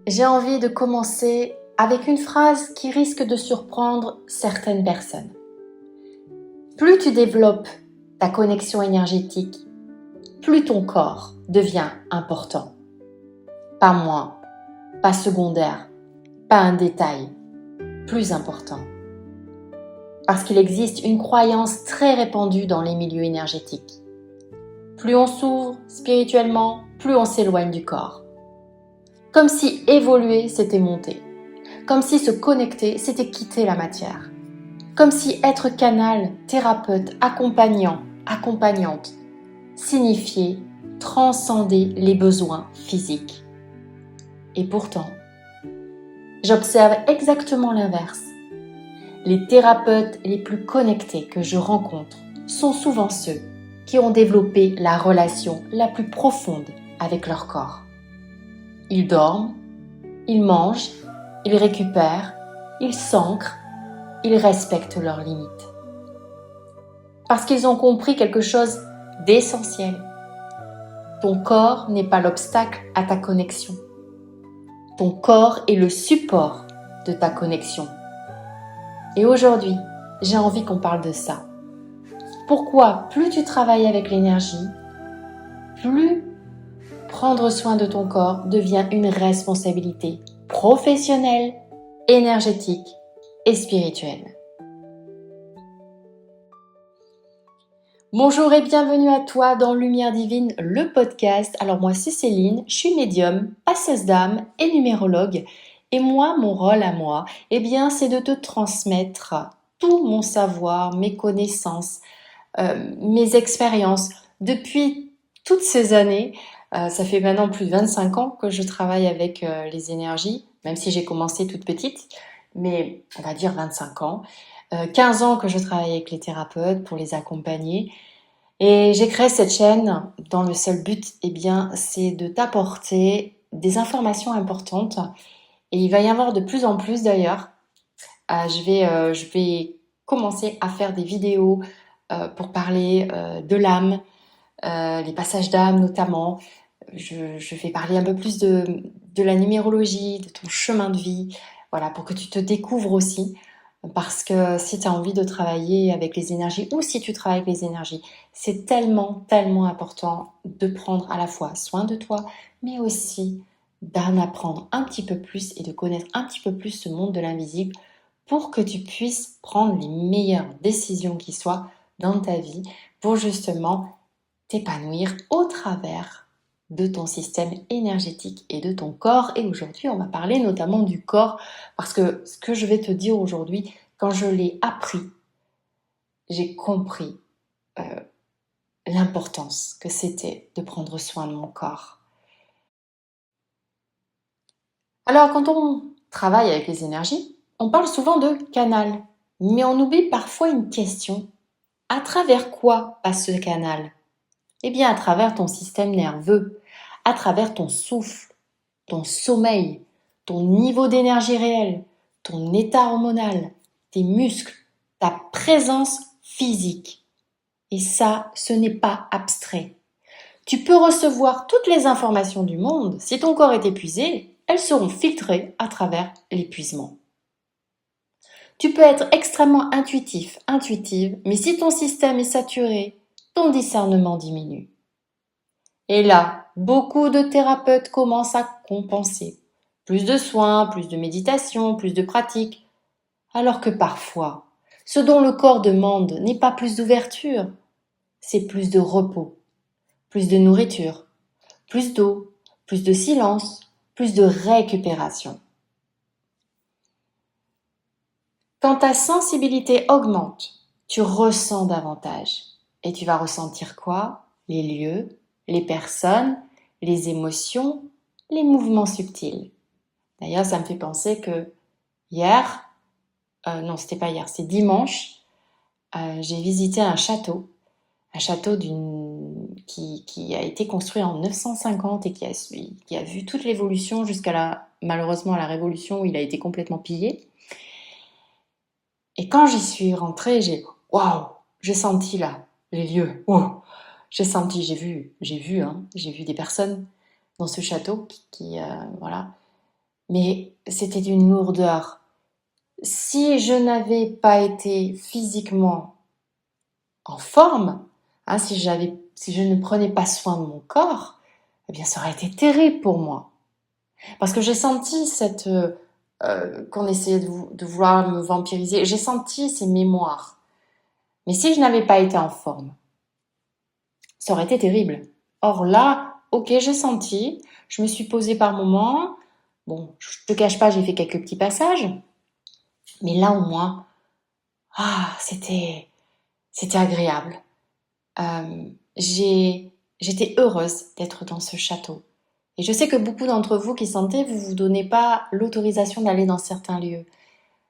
j'ai envie de commencer avec une phrase qui risque de surprendre certaines personnes. Plus tu développes ta connexion énergétique, plus ton corps devient important. Pas moins, pas secondaire, pas un détail, plus important. Parce qu'il existe une croyance très répandue dans les milieux énergétiques. Plus on s'ouvre spirituellement, plus on s'éloigne du corps. Comme si évoluer, c'était monter. Comme si se connecter, c'était quitter la matière. Comme si être canal, thérapeute, accompagnant, accompagnante, signifiait transcender les besoins physiques. Et pourtant, j'observe exactement l'inverse. Les thérapeutes les plus connectés que je rencontre sont souvent ceux qui ont développé la relation la plus profonde avec leur corps. Ils dorment, ils mangent, ils récupèrent, ils s'ancrent, ils respectent leurs limites. Parce qu'ils ont compris quelque chose d'essentiel. Ton corps n'est pas l'obstacle à ta connexion. Ton corps est le support de ta connexion. Et aujourd'hui, j'ai envie qu'on parle de ça. Pourquoi plus tu travailles avec l'énergie, plus prendre soin de ton corps devient une responsabilité professionnelle, énergétique et spirituelle. Bonjour et bienvenue à toi dans Lumière Divine, le podcast. Alors moi c'est Céline, je suis médium, passeuse d'âme et numérologue. Et moi, mon rôle à moi, c'est de te transmettre tout mon savoir, mes connaissances, mes expériences depuis toutes ces années. Ça fait maintenant plus de 25 ans que je travaille avec les énergies, même si j'ai commencé toute petite, mais on va dire 25 ans. 15 ans que je travaille avec les thérapeutes pour les accompagner. Et j'ai créé cette chaîne dans le seul but, c'est de t'apporter des informations importantes. Et il va y avoir de plus en plus d'ailleurs. Je vais commencer à faire des vidéos pour parler de l'âme, les passages d'âme notamment. Je vais parler un peu plus de la numérologie, de ton chemin de vie, voilà, pour que tu te découvres aussi. Parce que si tu as envie de travailler avec les énergies ou si tu travailles avec les énergies, c'est tellement, tellement important de prendre à la fois soin de toi, mais aussi d'en apprendre un petit peu plus et de connaître un petit peu plus ce monde de l'invisible pour que tu puisses prendre les meilleures décisions qui soient dans ta vie pour justement t'épanouir au travers de ton système énergétique et de ton corps. Et aujourd'hui, on va parler notamment du corps parce que ce que je vais te dire aujourd'hui, quand je l'ai appris, j'ai compris l'importance que c'était de prendre soin de mon corps. Alors, quand on travaille avec les énergies, on parle souvent de canal, mais on oublie parfois une question. À travers quoi passe ce canal ? À travers ton système nerveux, à travers ton souffle, ton sommeil, ton niveau d'énergie réel, ton état hormonal, tes muscles, ta présence physique. Et ça, ce n'est pas abstrait. Tu peux recevoir toutes les informations du monde. Si ton corps est épuisé, elles seront filtrées à travers l'épuisement. Tu peux être extrêmement intuitif, intuitive, mais si ton système est saturé, ton discernement diminue. Et là, beaucoup de thérapeutes commencent à compenser. Plus de soins, plus de méditation, plus de pratique. Alors que parfois, ce dont le corps demande n'est pas plus d'ouverture, c'est plus de repos, plus de nourriture, plus d'eau, plus de silence, plus de récupération. Quand ta sensibilité augmente, tu ressens davantage. Et tu vas ressentir quoi ? Les lieux, les personnes, les émotions, les mouvements subtils. D'ailleurs, ça me fait penser que c'était pas hier, c'est dimanche, j'ai visité un château qui a été construit en 950 et qui a vu toute l'évolution malheureusement à la Révolution où il a été complètement pillé. Et quand j'y suis rentrée, j'ai senti là les lieux. Wow, j'ai vu des personnes dans ce château mais c'était d'une lourdeur. Si je n'avais pas été physiquement en forme, hein, si je ne prenais pas soin de mon corps, eh bien ça aurait été terrible pour moi. Parce que j'ai senti qu'on essayait de vouloir me vampiriser, j'ai senti ces mémoires. Mais si je n'avais pas été en forme, ça aurait été terrible. Or là, ok, j'ai senti, je me suis posée par moments, bon, je te cache pas, j'ai fait quelques petits passages, mais là au moins, c'était agréable. J'étais heureuse d'être dans ce château. Et je sais que beaucoup d'entre vous qui sentez, vous vous donnez pas l'autorisation d'aller dans certains lieux.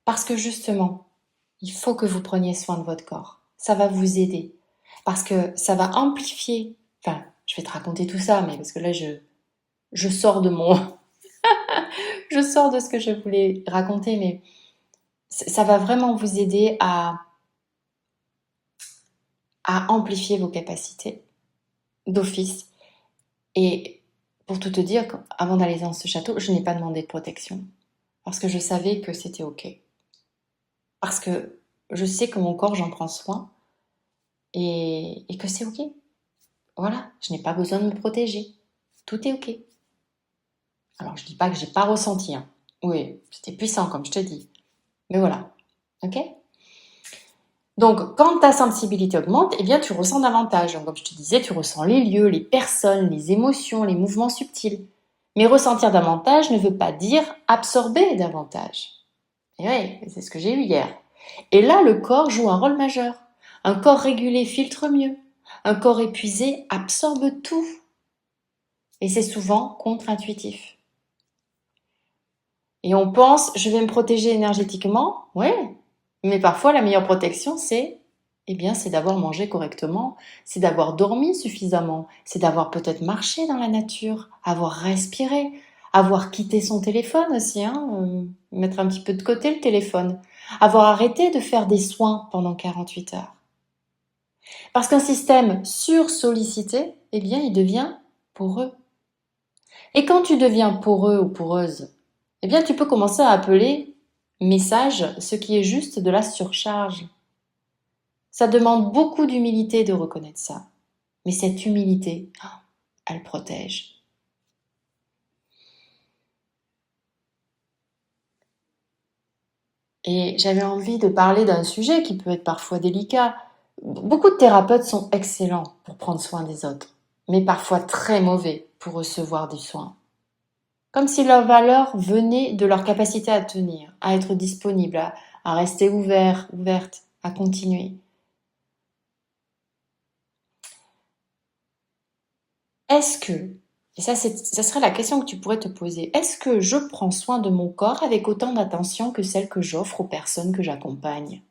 Parce que justement, il faut que vous preniez soin de votre corps. Ça va vous aider. Parce que ça va amplifier. Enfin, je vais te raconter tout ça, mais parce que là, je sors de je sors de ce que je voulais raconter, mais ça va vraiment vous aider à amplifier vos capacités d'office. Et pour tout te dire, avant d'aller dans ce château, je n'ai pas demandé de protection. Parce que je savais que c'était ok. Parce que je sais que mon corps, j'en prends soin. Et que c'est ok. Voilà, je n'ai pas besoin de me protéger. Tout est ok. Alors, je dis pas que j'ai pas ressenti, hein. Oui, c'était puissant, comme je te dis. Mais voilà. Ok? Donc, quand ta sensibilité augmente, eh bien, tu ressens davantage. Donc, comme je te disais, tu ressens les lieux, les personnes, les émotions, les mouvements subtils. Mais ressentir davantage ne veut pas dire absorber davantage. Et oui, c'est ce que j'ai eu hier. Et là, le corps joue un rôle majeur. Un corps régulé filtre mieux. Un corps épuisé absorbe tout. Et c'est souvent contre-intuitif. Et on pense, je vais me protéger énergétiquement. Ouais. Mais parfois, la meilleure protection, c'est d'avoir mangé correctement, c'est d'avoir dormi suffisamment, c'est d'avoir peut-être marché dans la nature, avoir respiré, avoir quitté son téléphone aussi, hein, mettre un petit peu de côté le téléphone, avoir arrêté de faire des soins pendant 48 heures. Parce qu'un système sursollicité, eh bien, il devient poreux. Et quand tu deviens poreux ou poreuse, eh bien, tu peux commencer à appeler message ce qui est juste de la surcharge. Ça demande beaucoup d'humilité de reconnaître ça. Mais cette humilité, elle protège. Et j'avais envie de parler d'un sujet qui peut être parfois délicat. Beaucoup de thérapeutes sont excellents pour prendre soin des autres, mais parfois très mauvais pour recevoir du soin. Comme si leur valeur venait de leur capacité à tenir, à être disponible, à rester ouverte, à continuer. Est-ce que, et ça serait la question que tu pourrais te poser, est-ce que je prends soin de mon corps avec autant d'attention que celle que j'offre aux personnes que j'accompagne?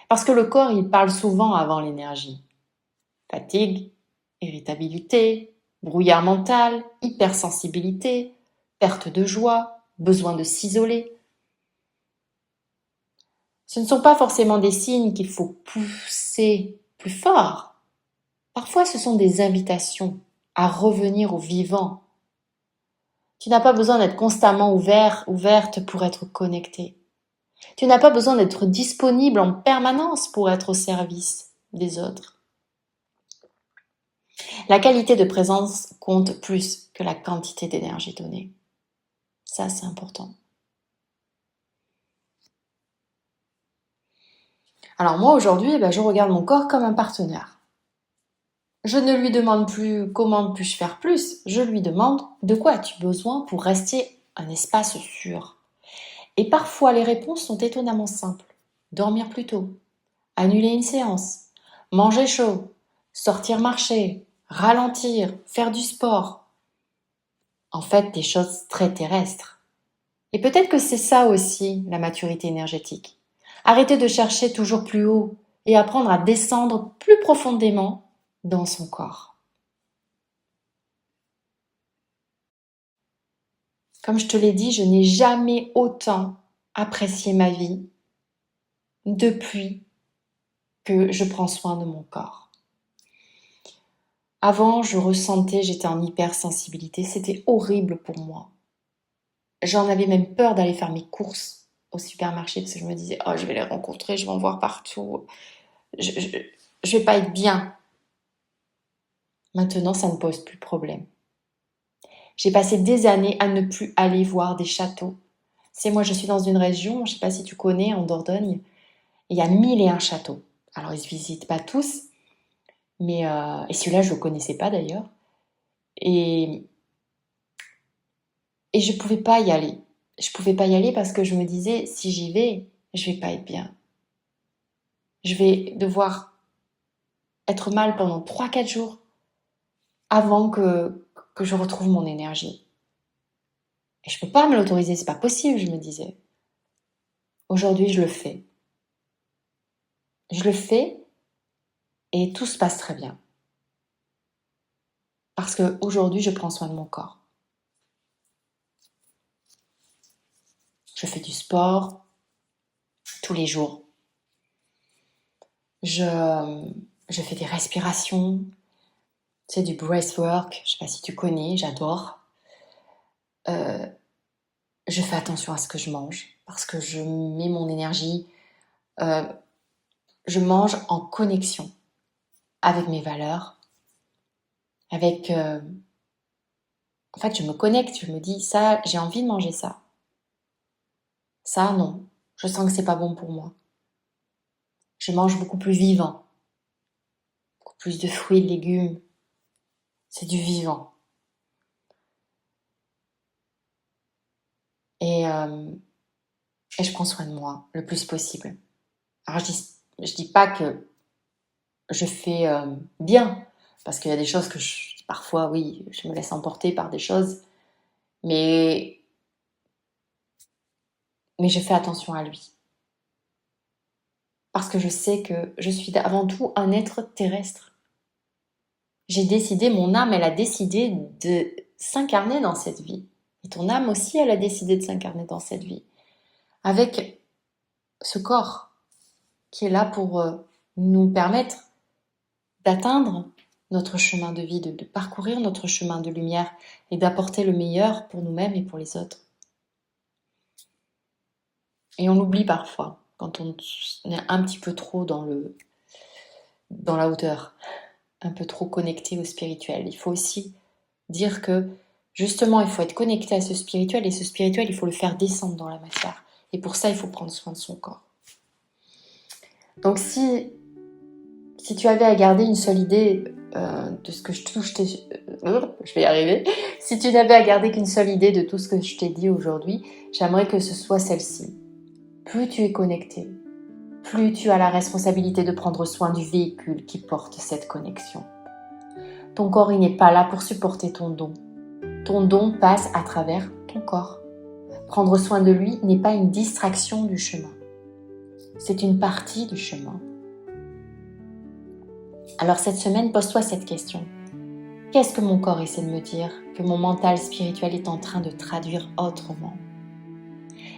Parce que le corps, il parle souvent avant l'énergie. Fatigue, irritabilité, brouillard mental, hypersensibilité, perte de joie, besoin de s'isoler. Ce ne sont pas forcément des signes qu'il faut pousser plus fort. Parfois, ce sont des invitations à revenir au vivant. Tu n'as pas besoin d'être constamment ouverte pour être connecté. Tu n'as pas besoin d'être disponible en permanence pour être au service des autres. La qualité de présence compte plus que la quantité d'énergie donnée. Ça, c'est important. Alors moi, aujourd'hui, je regarde mon corps comme un partenaire. Je ne lui demande plus comment puis-je faire plus, je lui demande de quoi as-tu besoin pour rester un espace sûr. Et parfois, les réponses sont étonnamment simples. Dormir plus tôt, annuler une séance, manger chaud, sortir marcher, ralentir, faire du sport. En fait, des choses très terrestres. Et peut-être que c'est ça aussi, la maturité énergétique. Arrêter de chercher toujours plus haut et apprendre à descendre plus profondément dans son corps. Comme je te l'ai dit, je n'ai jamais autant apprécié ma vie depuis que je prends soin de mon corps. Avant, j'étais en hypersensibilité. C'était horrible pour moi. J'en avais même peur d'aller faire mes courses au supermarché parce que je me disais, oh, je vais les rencontrer, je vais en voir partout. Je vais pas être bien. Maintenant, ça ne pose plus de problème. J'ai passé des années à ne plus aller voir des châteaux. C'est moi, je suis dans une région, je ne sais pas si tu connais, en Dordogne, il y a 1001 châteaux. Alors, ils ne se visitent pas tous, mais et celui-là, je ne le connaissais pas d'ailleurs. Et, et je ne pouvais pas y aller. Je ne pouvais pas y aller parce que je me disais, si j'y vais, je ne vais pas être bien. Je vais devoir être mal pendant 3-4 jours avant que je retrouve mon énergie. Et je ne peux pas me l'autoriser, c'est pas possible, je me disais. Aujourd'hui, je le fais. Je le fais et tout se passe très bien. Parce qu'aujourd'hui, je prends soin de mon corps. Je fais du sport tous les jours. Je fais des respirations. C'est du breathwork. Je ne sais pas si tu connais, j'adore. Je fais attention à ce que je mange parce que je mets mon énergie. Je mange en connexion avec mes valeurs. Avec... En fait, je me connecte. Je me dis, ça, j'ai envie de manger ça. Ça, non. Je sens que c'est pas bon pour moi. Je mange beaucoup plus vivant. Beaucoup plus de fruits, de légumes. C'est du vivant. Et je prends soin de moi le plus possible. Alors je dis pas que je fais bien, parce qu'il y a des choses que parfois, oui, je me laisse emporter par des choses, mais je fais attention à lui. Parce que je sais que je suis avant tout un être terrestre. J'ai décidé, mon âme, elle a décidé de s'incarner dans cette vie. Et ton âme aussi, elle a décidé de s'incarner dans cette vie. Avec ce corps qui est là pour nous permettre d'atteindre notre chemin de vie, de parcourir notre chemin de lumière et d'apporter le meilleur pour nous-mêmes et pour les autres. Et on l'oublie parfois quand on est un petit peu trop dans la hauteur, un peu trop connecté au spirituel. Il faut aussi dire que justement, il faut être connecté à ce spirituel et ce spirituel, il faut le faire descendre dans la matière. Et pour ça, il faut prendre soin de son corps. Donc si tu avais à garder une seule idée de ce que je vais y arriver. Si tu n'avais à garder qu'une seule idée de tout ce que je t'ai dit aujourd'hui, j'aimerais que ce soit celle-ci. Plus tu es connecté, plus tu as la responsabilité de prendre soin du véhicule qui porte cette connexion. Ton corps, il n'est pas là pour supporter ton don. Ton don passe à travers ton corps. Prendre soin de lui n'est pas une distraction du chemin. C'est une partie du chemin. Alors cette semaine, pose-toi cette question. Qu'est-ce que mon corps essaie de me dire, que mon mental spirituel est en train de traduire autrement?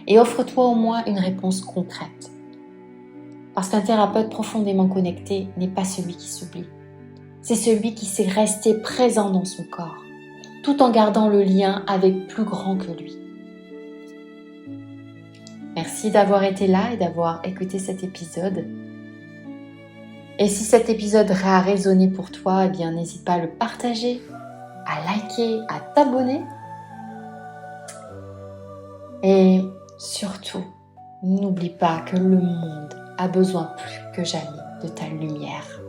Et offre-toi au moins une réponse concrète. Parce qu'un thérapeute profondément connecté n'est pas celui qui s'oublie. C'est celui qui sait rester présent dans son corps, tout en gardant le lien avec plus grand que lui. Merci d'avoir été là et d'avoir écouté cet épisode. Et si cet épisode a résonné pour toi, eh bien n'hésite pas à le partager, à liker, à t'abonner. Et surtout, n'oublie pas que le monde a besoin plus que jamais de ta lumière.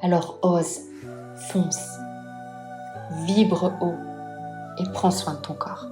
Alors ose, fonce, vibre haut et prends soin de ton corps.